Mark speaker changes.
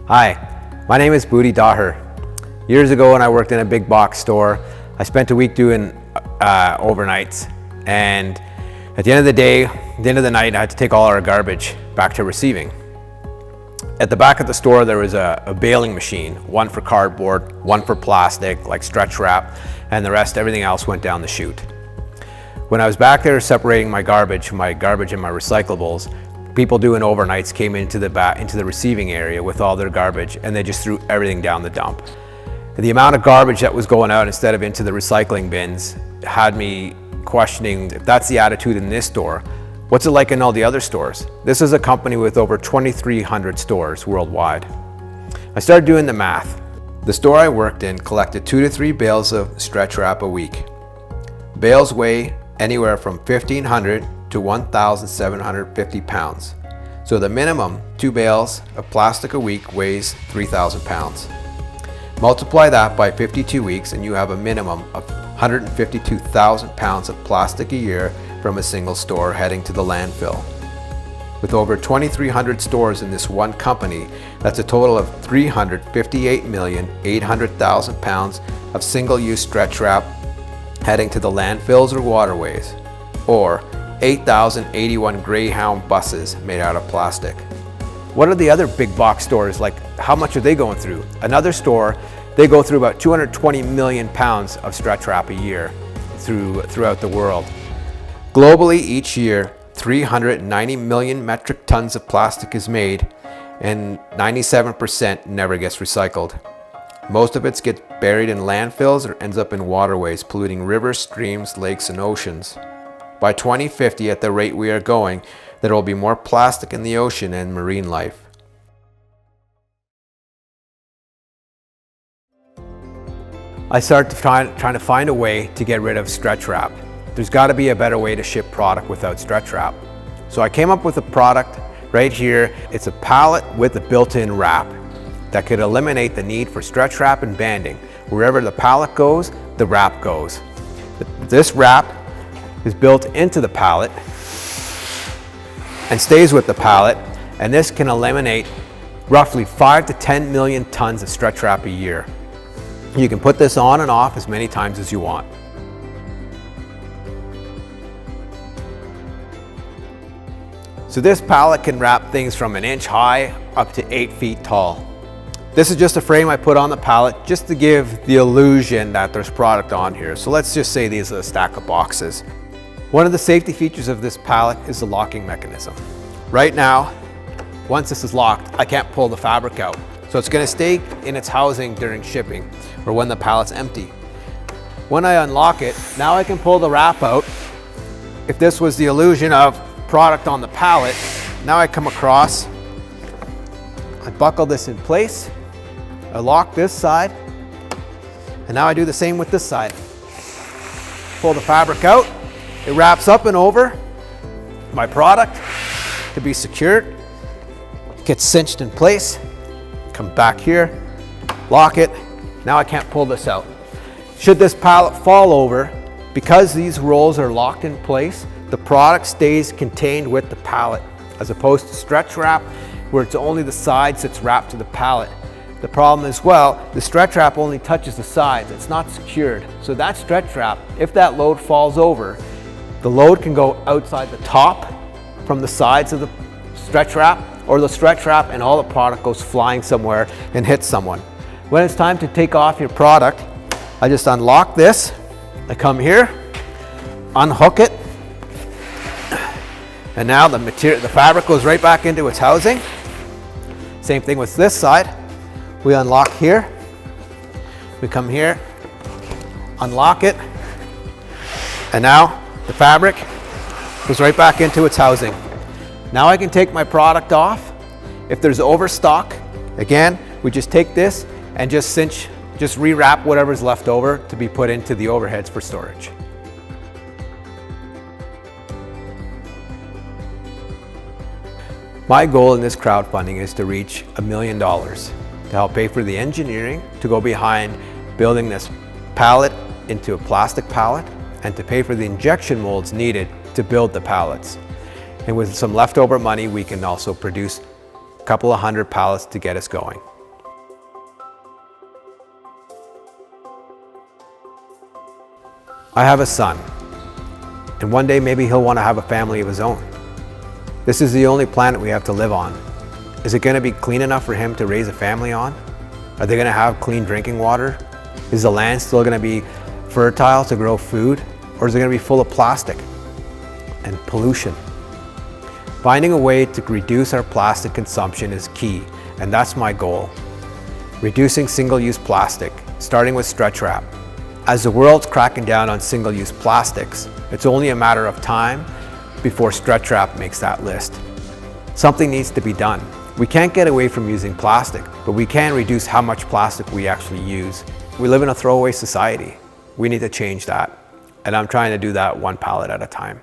Speaker 1: Hi, my name is Booty Daher. Years ago when I worked in a big box store, I spent a week doing overnights, and at the end of the day, at the end of the night, I had to take all our garbage back to receiving. At the back of the store there was a baling machine, one for cardboard, one for plastic like stretch wrap, and the rest, everything else went down the chute. When I was back there separating my garbage and my recyclables, people doing overnights came into the receiving area with all their garbage, and they just threw everything down the dump. The amount of garbage that was going out instead of into the recycling bins had me questioning, if that's the attitude in this store, what's it like in all the other stores? This is a company with over 2,300 stores worldwide. I started doing the math. The store I worked in collected 2 to 3 bales of stretch wrap a week. Bales weigh anywhere from 1,500 to 1,750 pounds. So the minimum 2 bales of plastic a week weighs 3,000 pounds. Multiply that by 52 weeks and you have a minimum of 152,000 pounds of plastic a year from a single store heading to the landfill. With over 2,300 stores in this one company, that's a total of 358,800,000 pounds of single-use stretch wrap heading to the landfills or waterways, or 8,081 Greyhound buses made out of plastic. What are the other big box stores like? How much are they going through? Another store, they go through about 220 million pounds of stretch wrap a year throughout the world. Globally, each year, 390 million metric tons of plastic is made, and 97% never gets recycled. Most of it gets buried in landfills or ends up in waterways, polluting rivers, streams, lakes, and oceans. By 2050, at the rate we are going, there will be more plastic in the ocean and marine life. I started trying to find a way to get rid of stretch wrap. There's got to be a better way to ship product without stretch wrap. So I came up with a product right here. It's a pallet with a built-in wrap that could eliminate the need for stretch wrap and banding. Wherever the pallet goes, the wrap goes. This wrap is built into the pallet and stays with the pallet, and this can eliminate roughly 5 to 10 million tons of stretch wrap a year. You can put this on and off as many times as you want. So this pallet can wrap things from 1 inch high up to 8 feet tall. This is just a frame I put on the pallet just to give the illusion that there's product on here. So let's just say these are a stack of boxes. One of the safety features of this pallet is the locking mechanism. Right now, once this is locked, I can't pull the fabric out. So it's going to stay in its housing during shipping or when the pallet's empty. When I unlock it, now I can pull the wrap out. If this was the illusion of product on the pallet, now I come across, I buckle this in place, I lock this side, and now I do the same with this side. Pull the fabric out, it wraps up and over my product to be secured, gets cinched in place, come back here, lock it, now I can't pull this out. Should this pallet fall over, because these rolls are locked in place, the product stays contained with the pallet, as opposed to stretch wrap, where it's only the sides that's wrapped to the pallet. The problem as well, the stretch wrap only touches the sides, it's not secured. So that stretch wrap, if that load falls over, the load can go outside the top from the sides of the stretch wrap, or the stretch wrap and all the product goes flying somewhere and hits someone. When it's time to take off your product, I just unlock this, I come here, unhook it, and now the fabric goes right back into its housing. Same thing with this side. We unlock here, we come here, unlock it, and now the fabric goes right back into its housing. Now I can take my product off. If there's overstock, again, we just take this and just rewrap whatever's left over to be put into the overheads for storage. My goal in this crowdfunding is to reach $1 million to help pay for the engineering to go behind building this pallet into a plastic pallet, and to pay for the injection molds needed to build the pallets. And with some leftover money, we can also produce a couple of hundred pallets to get us going. I have a son, and one day maybe he'll want to have a family of his own. This is the only planet we have to live on. Is it going to be clean enough for him to raise a family on? Are they going to have clean drinking water? Is the land still going to be fertile to grow food? Or is it going to be full of plastic and pollution? Finding a way to reduce our plastic consumption is key, and that's my goal. Reducing single-use plastic, starting with stretch wrap. As the world's cracking down on single-use plastics, it's only a matter of time before stretch wrap makes that list. Something needs to be done. We can't get away from using plastic, but we can reduce how much plastic we actually use. We live in a throwaway society. We need to change that. And I'm trying to do that one pallet at a time.